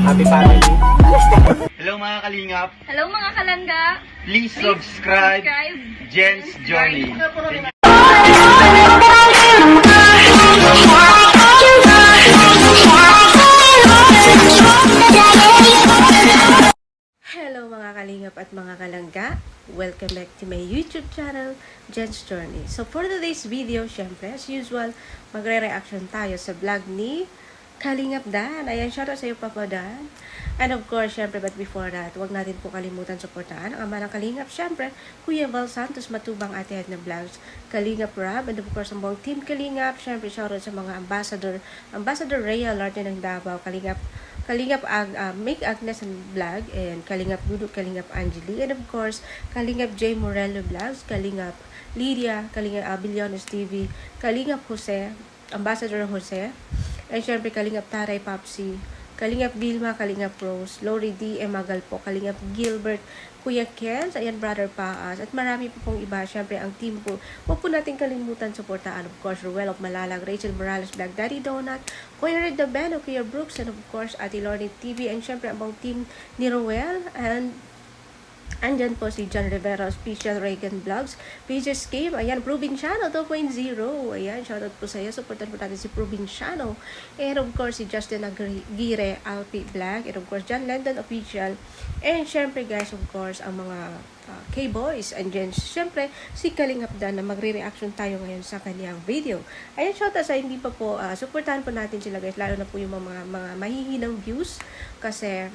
Happy family. Hello mga kalingap, Hello mga kalangga! please subscribe Jen's Journey. Hello mga kalingap at mga kalangga! Welcome back to my YouTube channel, Jen's Journey. So for today's video, syempre as usual, magre-reaction tayo sa vlog ni Kalingap Dan. Ayan, shoutout sa iyo Papa Dan. And of course, syempre, but before that, huwag natin po kalimutan suportahan ang ama ng Kalingap. Syempre, Kuya Val Santos, Matubang Ate Edna Vlogs, Kalingap Rob, and of course, ang buong Team Kalingap. Syempre, shoutout sa mga Ambassador Rhea Larte ng Davao, Kalingap Make Agnes and Vlog, and Kalingap Dudu, Kalingap Angeli, and of course, Kalingap J. Morello Vlogs, Kalingap Lydia, Kalingap Abiliones TV, Kalingap Jose, Ambassador Jose, and syempre Kalingap Taray Papsi, Kalingap Vilma, Kalingap Rose, Lori D. Magalpo, Kalingap Gilbert, Kuya Kens, ayan Brother Paas, at marami po pong iba. Syempre ang team po, huwag po natin kalimutan suportaan. Of course, Ruel of Malalag, Rachel Morales Vlog, Daddy Donut, Kuya Red the Beno, Kuya Brooks, and of course Ate Lorny TV, and syempre ang buong team ni Ruel, and andyan po si John Rivera, Special Reagan Vlogs, Pages Game, ayan, Provinciano 2.0, ayan, shoutout po sa iyo, supportan po natin si Provinciano, and of course, si Justin Aguirre, Alpi Vlog, and of course, John Landon Official, and syempre guys, of course, ang mga K-Boys, and then syempre, si Kalingap Dan na magre-reaction tayo ngayon sa kanyang video. Ayan, shoutout sa hindi pa po, supportahan po natin sila guys, lalo na po yung mga mahihinang views, kasi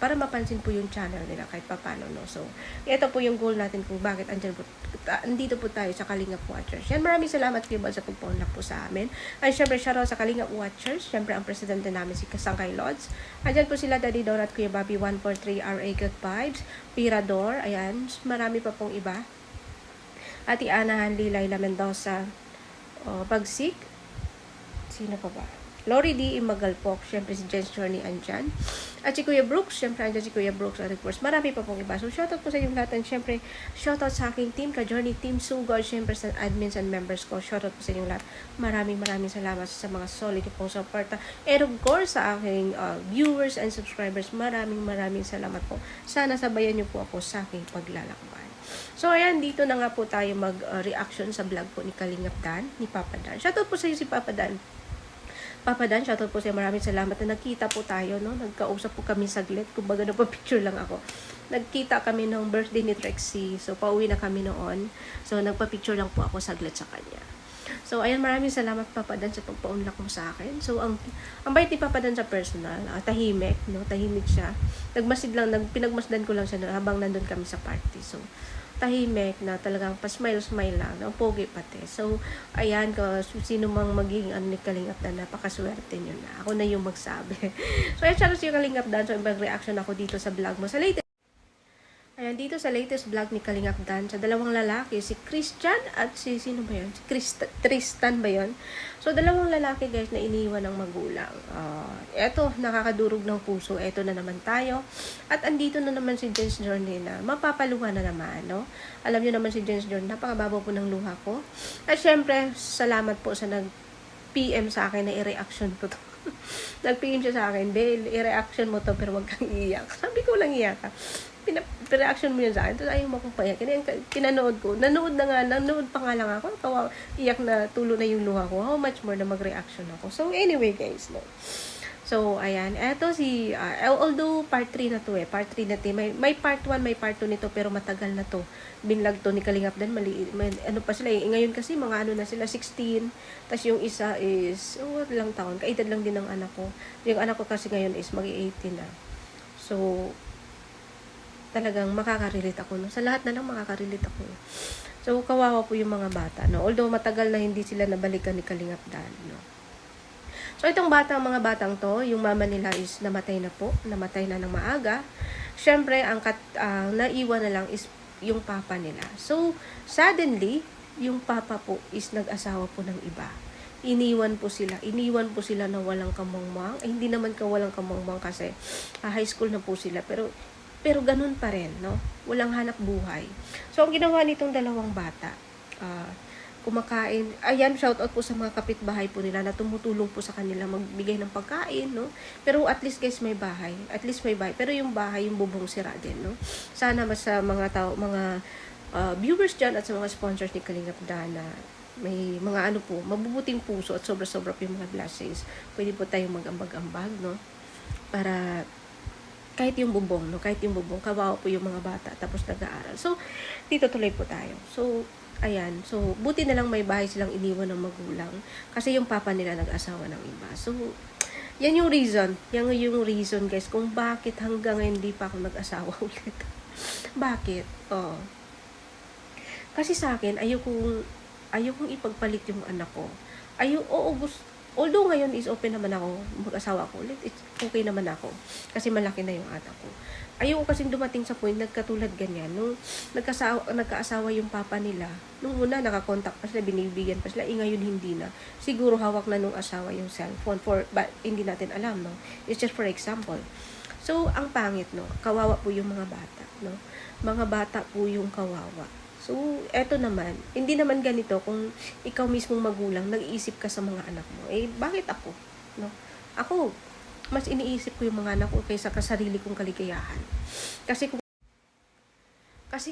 para mapansin po yung channel nila kahit papano, no? So, ito po yung goal natin kung bakit andito po tayo sa Kalingap Watchers. Yan, maraming salamat kayo sa pagpaunlak po sa amin. Ay, syempre, shoutout sa Kalingap Watchers. Syempre, ang presidente namin si Kasangkay Lods. Andyan po sila, Daddy Donut, Kuya Bobby 143, RA Good Vibes, Pirador, ayan, marami pa pong iba. Ati Ana Hanli, Laila Mendoza, Bagsik, sino pa ba? Lori D. Magalpok, syempre si Jen's Journey andyan. At si Kuya Brooks, syempre andyan si Kuya Brooks, at of course, marami pa pong iba. So, shoutout po sa inyong lahat. And syempre, shoutout sa aking team, Ka-Journey Team Sugod, syempre sa admins and members ko. Shoutout po sa inyong lahat. Maraming salamat sa mga solid pong support. And of course, sa aking viewers and subscribers, maraming salamat po. Sana sabayan niyo po ako sa aking paglalakbay. So, ayan, dito na nga po tayo mag-reaction sa vlog po ni Kalingap Dan, ni Papa Dan. Shoutout po sa iyo si Papa Dan. Papa Dan, shoutout po sa iyo. Maraming salamat na nagkita po tayo, no? Nagkausap po kami saglit. Kumbaga, nagpa-picture lang ako. Nagkita kami ng birthday ni Trexie. So, pauwi na kami noon. So, nagpa-picture lang po ako saglit sa kanya. So, ayan, maraming salamat Papa Dan sa pagpaunlak mo sa akin. So, ang bait ni Papa Dan sa personal, tahimik, no? Tahimik siya. Pinagmasdan ko lang siya no, habang nandun kami sa party. So, tahimik na talagang pa-smile lang, no? Pogi pati. So, ayan, sino mang maging ni Kalingap Dan, napakaswerte nyo na. Ako na yung magsabi. So, ayan, shoutout sa yung Kalingap Dan. So, ibang reaction ako dito sa vlog mo. Ayan, dito sa latest vlog ni Kalingap Dan, sa dalawang lalaki, si Christian at sino ba yun? Tristan ba yun? So, dalawang lalaki guys na iniwan ng magulang. Eto, nakakadurog ng puso. Eto na naman tayo. At andito na naman si Jen's Journey na mapapaluha na naman, no? Alam nyo naman si Jen's Journey, napakababaw po ng luha ko. At syempre, salamat po sa nag-PM sa akin na i-reaction ko to. Nag-PM siya sa akin, Bel, i-reaction mo to pero wag kang iiyak. Sabi ko lang iyak ka. Reaction mo yun sa akin. Tapos ayaw mo akong payak. Kinanood ko. Nanood pa nga lang ako. Iyak na, tulo na yung luha ko. How much more na mag-reaction ako. So, anyway guys, no. So, ayan. Eto although part 3 na to Part 3 na to. May part 1, may part 2 nito, pero matagal na to. Binlag to ni Kalingap Dan. Ano pa sila eh. Ngayon kasi, mga ano na sila, 16. Tapos yung isa is, lang taon. Kaedad lang din ng anak ko. Yung anak ko kasi ngayon is mag-18 na. So, talagang makaka-relate ako, no? Sa lahat na lang makaka-relate ako. So, kawawa po yung mga bata, no? Although matagal na hindi sila nabalikan ni Kalingap Dan, no? So, itong mga batang to, yung mama nila is namatay na po. Namatay na ng maaga. Syempre, ang naiwan na lang is yung papa nila. So, suddenly, yung papa po is nag-asawa po ng iba. Iniwan po sila na walang kamangmang. Hindi naman walang kamangmang kasi high school na po sila. Pero ganun pa rin, no? Walang hanap buhay. So, ang ginawa nitong dalawang bata, kumakain. Ayan, shout out po sa mga kapitbahay po nila na tumutulong po sa kanila magbigay ng pagkain, no? Pero at least guys, may bahay. At least may bahay. Pero yung bahay, yung bubong sira din, no? Sana mas sa mga tao, mga viewers dyan at sa mga sponsors ni Kalingap Dana, may mga ano po, mabubuting puso at sobra-sobra po yung mga blessings. Pwede po tayong mag-ambag-ambag, no? Para kahit yung bubong, no? Kahit yung bubong, kawawa po yung mga bata tapos nag-aaral. So, dito tuloy po tayo. So, ayan. So, buti na lang may bahay silang iniwan ng magulang kasi yung papa nila nag-asawa ng iba. So, yan yung reason. Yan yung reason, guys, kung bakit hanggang ngayon hindi pa ako nag-asawa ulit. Bakit? Oh. Kasi sa akin, ayokong ipagpalit yung anak ko. Although ngayon is open naman ako, mag-asawa ko ulit, it's okay naman ako. Kasi malaki na yung anak ko. Ayoko kasing dumating sa point, nagkatulad ganyan. Nung nagkaasawa yung papa nila, nung una nakakontak pa sila, binibigyan pa sila, ngayon hindi na. Siguro hawak na nung asawa yung cellphone, but hindi natin alam, no? It's just for example. So, ang pangit, no? Kawawa po yung mga bata, no? Mga bata po yung kawawa. So, eto naman, hindi naman ganito kung ikaw mismong magulang, nag-iisip ka sa mga anak mo. Eh, bakit ako? No? Ako, mas iniisip ko yung mga anak ko kaysa sa sarili kong kaligayahan. Kasi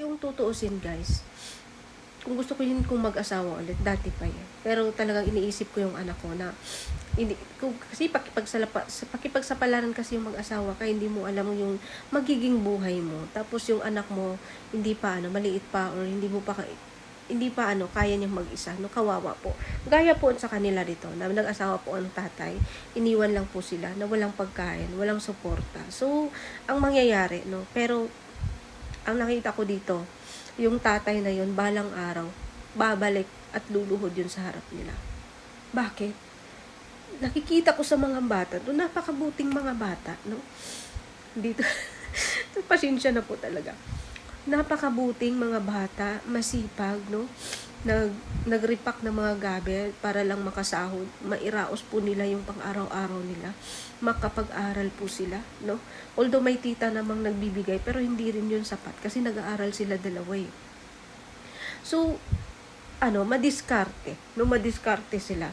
kung tutuusin, guys, kung gusto ko yun kung mag-asawa ulit, dati pa yan. Pero talagang iniisip ko yung anak ko na, kasi pakipagsapalaran kasi yung mag-asawa kaya hindi mo alam yung magiging buhay mo. Tapos yung anak mo, hindi pa maliit pa or hindi pa kaya niyang mag-isa, no, kawawa po. Gaya po sa kanila dito, na nag-asawa po ang tatay, iniwan lang po sila na walang pagkain, walang suporta. So, ang mangyayari, no, pero ang nakita ko dito, yung tatay na yun, balang araw, babalik at luluhod yun sa harap nila. Bakit? Nakikita ko sa mga bata, doon napakabuting mga bata, no? Dito, pasensya na po talaga. Napakabuting mga bata, masipag, no? Nagrepack ng mga gabel para lang makasahod, mairaos po nila yung pang-araw-araw nila, makapag-aral po sila, no? Although may tita namang nagbibigay, pero hindi rin yun sapat kasi nag-aaral sila dalawa eh. So, madiskarte, no? Madiskarte sila.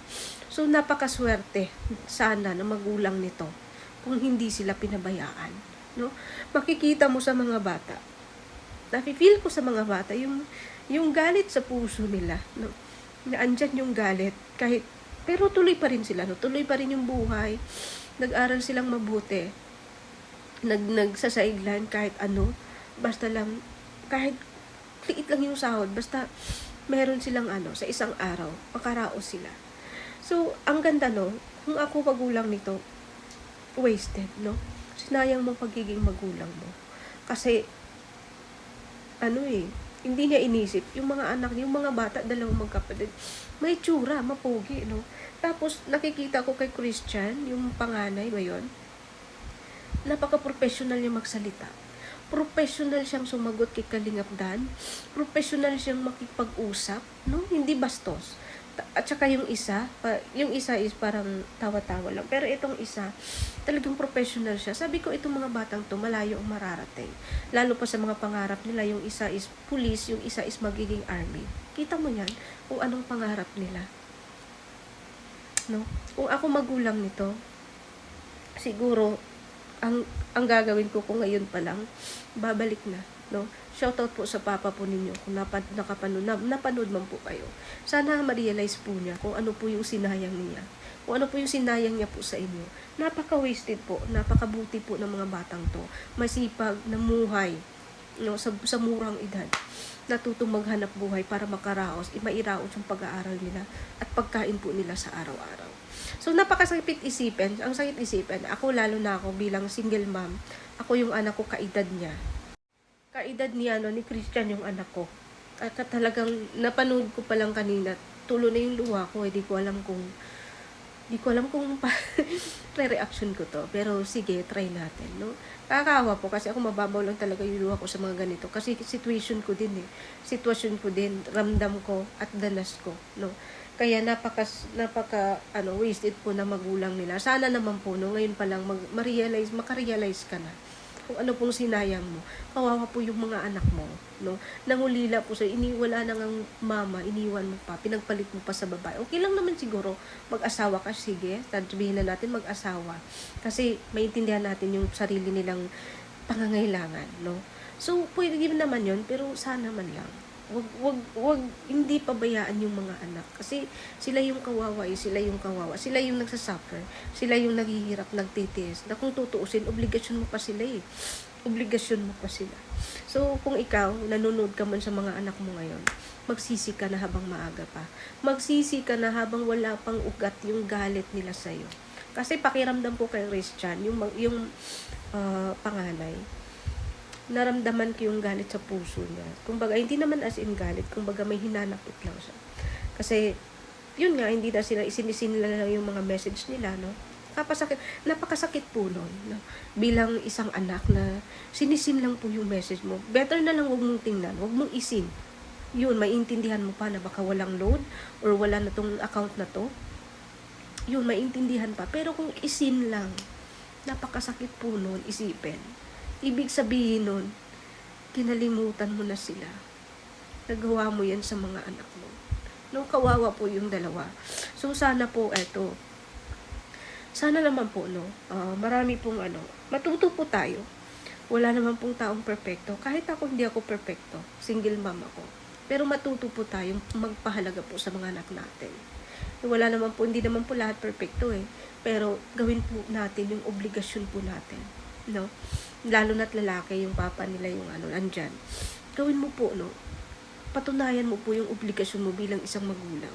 So, napakaswerte sana na magulang nito kung hindi sila pinabayaan, no? Makikita mo sa mga bata, nafe-feel ko sa mga bata yung galit sa puso nila, no? Na andyan yung galit pero tuloy pa rin sila, no? Tuloy pa rin yung buhay. Nag-aral silang mabuti. Nagsasaidlan kahit basta lang kahit liit lang yung sahod, basta meron silang sa isang araw makaraos sila. So, ang ganda, no? Kung ako magulang nito, wasted, no? Sinayang mo pagiging magulang mo. Kasi, hindi niya inisip. Yung mga anak niya, yung mga bata, dalawang magkapatid, may tsura, mapogi, no? Tapos, nakikita ko kay Christian, yung panganay ba yun? Napaka-professional niya magsalita. Professional siyang sumagot kay Kalingap Dan. Professional siyang makipag-usap, no? Hindi bastos. At saka yung isa is parang tawa-tawa lang. Pero itong isa, talagang professional siya. Sabi ko, itong mga batang to, malayo ang mararating. Lalo pa sa mga pangarap nila, yung isa is police, yung isa is magiging army. Kita mo yan, kung anong pangarap nila. No? Kung ako magulang nito, siguro, ang gagawin ko kung ngayon pa lang, babalik na. No? Shoutout po sa papa po ninyo kung napanood man po kayo. Sana ma-realize po niya kung ano po yung sinayang niya. Kung ano po yung sinayang niya po sa inyo. Napaka-wasted po, napakabuti po ng mga batang to. Masipag, namuhay, no, sa murang edad. Natutong maghanap buhay para makaraos, mairaos yung pag-aaral nila at pagkain po nila sa araw-araw. So, napakasakit isipin. Ang sakit isipin, ako lalo na ako bilang single mom, ako yung anak ko kaedad niya. Kaedad niya, ni Christian yung anak ko. At talagang napanood ko pa lang kanina, tulo na yung luha ko, di ko alam kung re-reaction ko to. Pero sige, try natin, no? Kakaawa po kasi ako mababaw lang talaga yung luha ko sa mga ganito. Kasi sitwasyon ko din, ramdam ko at danas ko, no? Kaya napaka wasted po na magulang nila. Sana naman po, no, ngayon pa lang makarealize ka na. kung ano pong sinayang mo. Kawawa po yung mga anak mo, no? Nangulila po sa iniwala na ng mama, iniwan mo pa, pinagpalit mo pa sa babae. Okay lang naman siguro, mag-asawa ka, sige, sabihin na natin mag-asawa. Kasi maintindihan natin yung sarili nilang pangangailangan, no? So, pwede din naman yun, pero sana man lang. Wag, hindi pabayaan yung mga anak. Kasi sila yung kawawa, sila yung kawawa. Sila yung nagsasuffer. Sila yung naghihirap, nagtitiis. Na kung tutuusin, obligasyon mo pa sila eh. Obligasyon mo pa sila. So, kung ikaw, nanonood ka man sa mga anak mo ngayon, magsisi ka na habang maaga pa. Magsisi ka na habang wala pang ugat yung galit nila sa'yo. Kasi pakiramdam po kay Christian, yung panganay, naramdaman ko yung galit sa puso niya. Kumbaga, hindi naman as in galit. Kumbaga, may hinanakit lang siya. Kasi, yun nga, hindi na sila, isinisin lang yung mga message nila, no? Napakasakit po nun, no? Bilang isang anak na sinisin lang po yung message mo. Better na lang huwag mong tingnan, huwag mong isin. Yun, maintindihan mo pa na baka walang load or wala na tong account na to. Yun, maintindihan pa. Pero kung isin lang, napakasakit po nun, isipin. Ibig sabihin nun, kinalimutan mo na sila. Nagawa mo yan sa mga anak mo. No, kawawa po yung dalawa. So, sana po, sana naman po, no, marami pong matuto po tayo. Wala naman pong taong perfecto. Kahit ako, hindi ako perfecto. Single mom ako. Pero matuto po tayong magpahalaga po sa mga anak natin. Wala naman po, hindi naman po lahat perfecto eh. Pero gawin po natin yung obligasyon po natin. No? Lalo na't lalaki, yung papa nila yung andyan. Gawin mo po, no? Patunayan mo po yung obligasyon mo bilang isang magulang.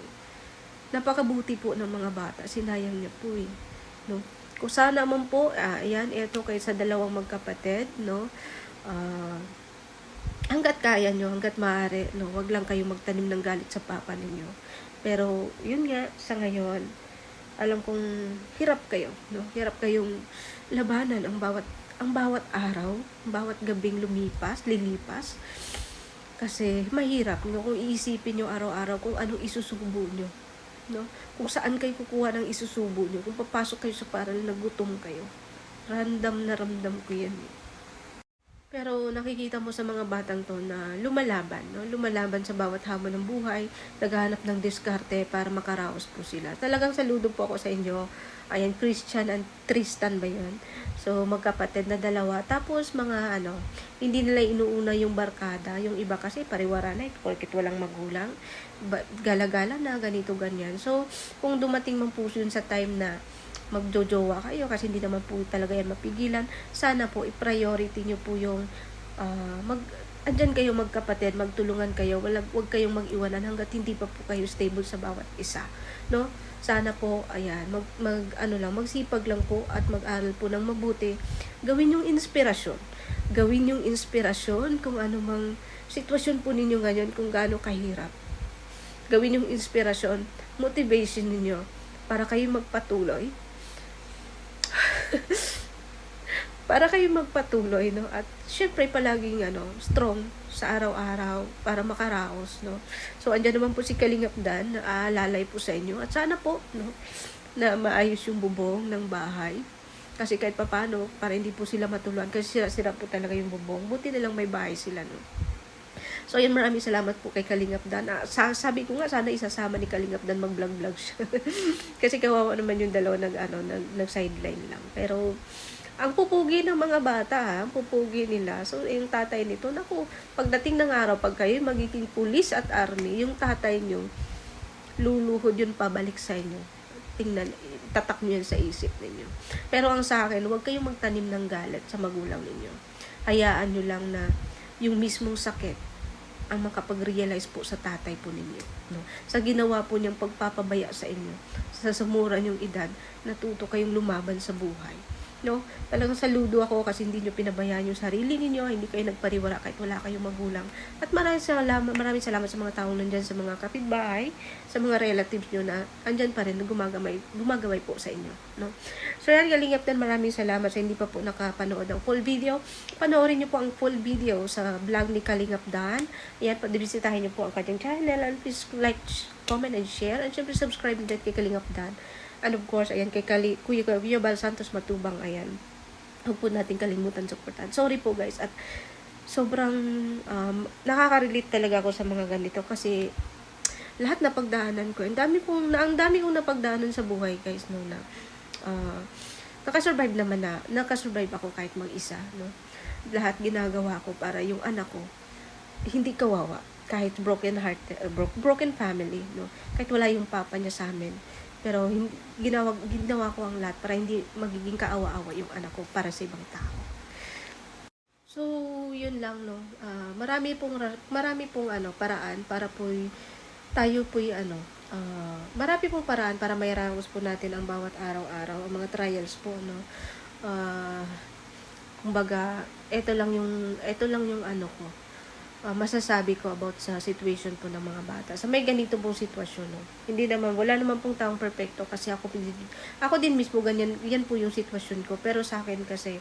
Napakabuti po ng mga bata. Sinayang niya po eh. No? Kung sana man po, ayan, eto kayo sa dalawang magkapatid, no? Hanggat kaya nyo, hanggat maaari, no? Wag lang kayo magtanim ng galit sa papa ninyo. Pero, yun nga, sa ngayon, alam kong hirap kayo, no? Hirap kayong labanan ang bawat araw, bawat gabing lilipas. Kasi mahirap, no? Kung iisipin nyo araw-araw kung anong isusubo nyo, no? Kung saan kayo kukuha ng isusubo nyo, kung papasok kayo sa paral, nagutom kayo. Ramdam na ramdam ko yan. Pero nakikita mo sa mga batang to na lumalaban, no? Lumalaban sa bawat hamon ng buhay, naghahanap ng diskarte para makaraos po sila. Talagang saludo po ako sa inyo. Ayan, Christian and Tristan ba yun? So, magkapatid na dalawa. Tapos, mga hindi nila inuuna yung barkada. Yung iba kasi pariwara na, porket walang magulang. Gala-gala na, ganito, ganyan. So, kung dumating man po yun sa time na magjojowa kayo kasi hindi naman po talaga yan mapigilan, sana po i-priority nyo po yung andyan kayo magkapatid, magtulungan kayo, wag kayong mag-iwanan hanggat hindi pa po kayo stable sa bawat isa, no? Sana po, ayan, magsipag lang po at mag-aral po ng mabuti. Gawin yung inspirasyon. Gawin yung inspirasyon kung ano mang sitwasyon po ninyo ngayon, kung gaano kahirap. Gawin yung inspirasyon, motivation ninyo para kayo magpatuloy. Para kayo magpatuloy, no? At syempre palaging strong sa araw-araw para makaraos, no? So andyan naman po si Kalingap Dan na aalalay po sa inyo at sana po, no, na maayos yung bubong ng bahay. Kasi kahit papano, para hindi po sila matuluan kasi sira po talaga yung bubong. Buti na lang may bahay sila, no? So, ayan, maraming salamat po kay Kalingap Dan. Sabi ko nga, sana isasama ni Kalingap Dan mag-vlog siya. Kasi kawawa naman yung dalawa nag-sideline lang. Pero, ang pupugi ng mga bata, ang pupugi nila. So, yung tatay nito, naku, pagdating ng araw, pag kayo magiging pulis at army, yung tatay nyo, luluhod yun pabalik sa inyo. Tingnan, tatak nyo yan sa isip ninyo. Pero ang sa akin, huwag kayong magtanim ng galit sa magulang ninyo. Hayaan nyo lang na yung mismong sakit ang makapag-realize po sa tatay po ninyo, no? Sa ginawa po niyang pagpapabaya sa inyo, sa sumura niyong edad, natuto kayong lumaban sa buhay, no? Talagang saludo ako kasi hindi niyo pinabayaan yung sarili niyo, hindi kayo nagpariwara kahit wala kayong magulang. At maraming salamat sa mga taong nandyan, sa mga kapitbahay, sa mga relatives niyo na andyan pa rin, na gumagabay po sa inyo, no? So yan, Kalingap Dan, maraming salamat sa hindi pa po nakapanood ng full video. Panoorin niyo po ang full video sa vlog ni Kalingap Dan. Ayan, bisitahin niyo po ang kanyang channel, and please like, comment, and share, and syempre subscribe din kay Kalingap Dan. And of course, ayan, kay Kuya Bal Santos Matubang, ayan. huwag po natin kalimutan supportan. Sorry po guys, at sobrang nakaka-relate talaga ako sa mga ganito kasi lahat na pagdaanan ko, ang dami kong napagdaanan sa buhay guys, no, na nakasurvive ako kahit mag-isa, no. Lahat ginagawa ko para yung anak ko hindi kawawa, kahit broken family, no. Kahit wala yung papa niya sa amin, pero ginawa ko ang lahat para hindi magiging kaawa-awa yung anak ko para sa ibang tao. So, yun lang, no. Marami pong paraan para po tayo po marami pong paraan para mairaos po natin ang bawat araw-araw, ang mga trials po, no. Kumbaga, ito lang yung ko, masasabi ko about sa situation po ng mga bata. Sa may ganito pong sitwasyon, no. Wala naman pong taong perfecto kasi ako din mismo yan po yung sitwasyon ko. Pero sa akin kasi,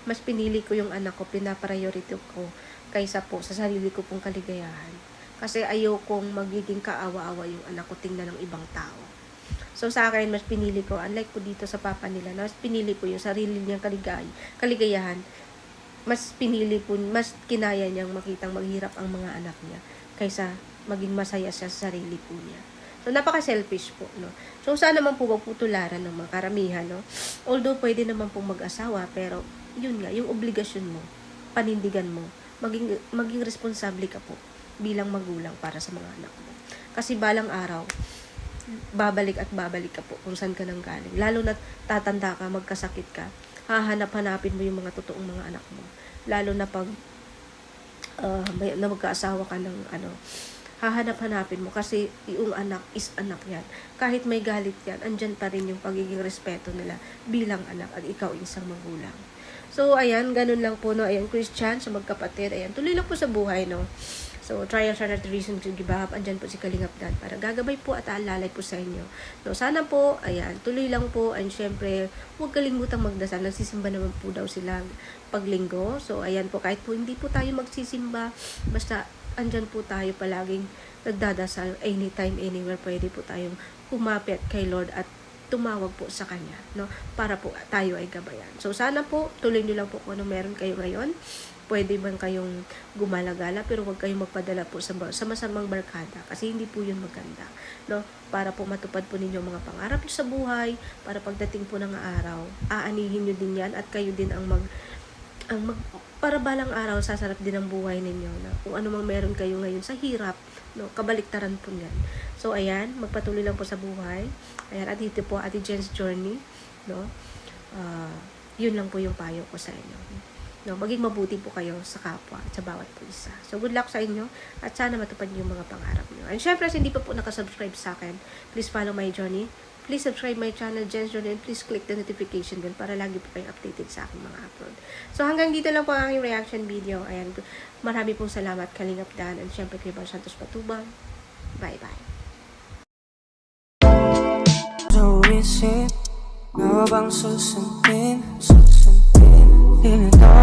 mas pinili ko yung anak ko, pinapriority ko kaysa po sa sarili ko pong kaligayahan. Kasi ayokong magiging kaawa-awa yung anak ko tingnan ng ibang tao. So sa akin, mas pinili ko, unlike po dito sa papa nila, mas pinili ko yung sarili niyang kaligayahan. Mas kinaya niyang makitang maghirap ang mga anak niya kaysa maging masaya siya sa sarili po niya. So napaka-selfish po, no. So sana naman po wag po tularan ng mga karamihan, no. Although pwede naman pong mag-asawa, pero yun nga, yung obligasyon mo, panindigan mo, maging responsable ka po bilang magulang para sa mga anak mo. Kasi balang araw, babalik ka po kung saan ka nang galing. Lalo na tatanda ka, magkasakit ka, hahanap-hanapin mo yung mga totoong mga anak mo. Lalo na pag na magkaasawa ka ng hahanap-hanapin mo kasi yung anak is anak yan. Kahit may galit yan, andyan pa rin yung pagiging respeto nila bilang anak at ikaw isang magulang. So, ayan, ganun lang po, no. Ayan, Christian, sa magkapatid. Ayan, tuloy lang po sa buhay, no. So, trials are not the reason to give up. Andyan po si Kalingap Dan para gagabay po at aalalay po sa inyo. So, sana po, ayan, tuloy lang po. And syempre, huwag kalimutang magdasal. Nagsisimba naman po daw sila paglinggo. So, ayan po, kahit po hindi po tayo magsisimba, basta andyan po tayo palaging nagdadasal. Anytime, anywhere, pwede po tayong kumapit kay Lord at tumawag po sa Kanya, no? Para po tayo ay gabayan. So, sana po, tuloy nyo lang po kung ano meron kayo ngayon. Pwede man kayong gumala-gala, pero huwag kayong magpadala po sa masamang barkada kasi hindi po yun maganda, no? Para po matupad po ninyo mga pangarap sa buhay, para pagdating po ng araw, aanihin nyo din yan at kayo din para balang araw, sasarap din ang buhay ninyo, na kung ano mang meron kayo ngayon sa hirap, no? Kabaliktaran po yan. So, ayan, magpatuloy lang po sa buhay. Ayan, at dito po, Ate Jen's Journey, no? Yun lang po yung payo ko sa inyo. No, maging mabuti po kayo sa kapwa at sa bawat po isa. So, good luck sa inyo at sana matupad yung mga pangarap nyo. And syempre, hindi pa po nakasubscribe sa akin, please follow my journey. Please subscribe my channel, Jen's Journey, and please click the notification bell para lagi po kayong updated sa aking mga upload. So, hanggang dito lang po ang aking reaction video. Ayan, marami pong salamat, Kalingap Dan, and syempre kay Bar Santos Patubang. Bye-bye. So, isip mo bang susundin? Dito,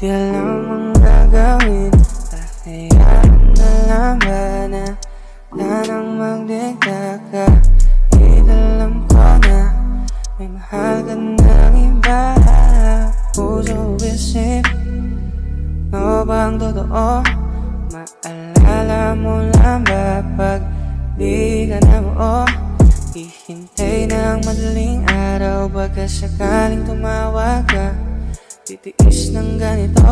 di alam ang gagawin. Kakayanan na lang ba na nang magdikta ka? Alam ko na may mahal ka ng iba. Puso isip mo bang totoo? Maalala mo lang ba pag di ka na buo? Hihintay ng madaling araw, baka sakaling tumawag ka. Titiis ng ganito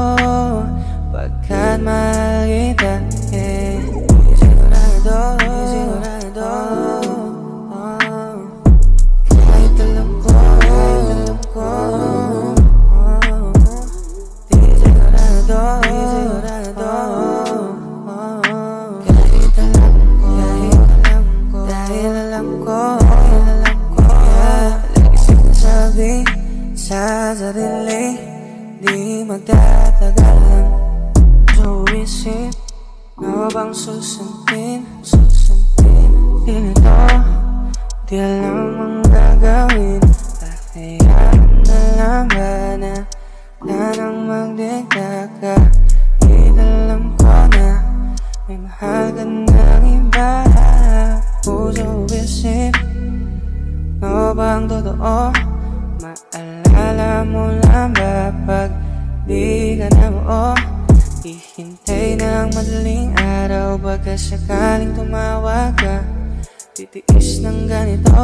pagkat mahal kita, eh. Sigurado kahit alam ko di sigurado kahit alam ko dahil alam ko lagi sinasabi sa sarili di magtatagal. So isip mo bang susundin? Ganito, di alam ang gagawin. Kakayanan na lang ba na nang magdikta ka? Alam ko na may mahal ka ng iba. Puso isip mo bang totoo? Maalala mo lang ba pag di ka na mo? Hihintay ng madaling araw, baka sakaling tumawag ka. Titiis ng ganito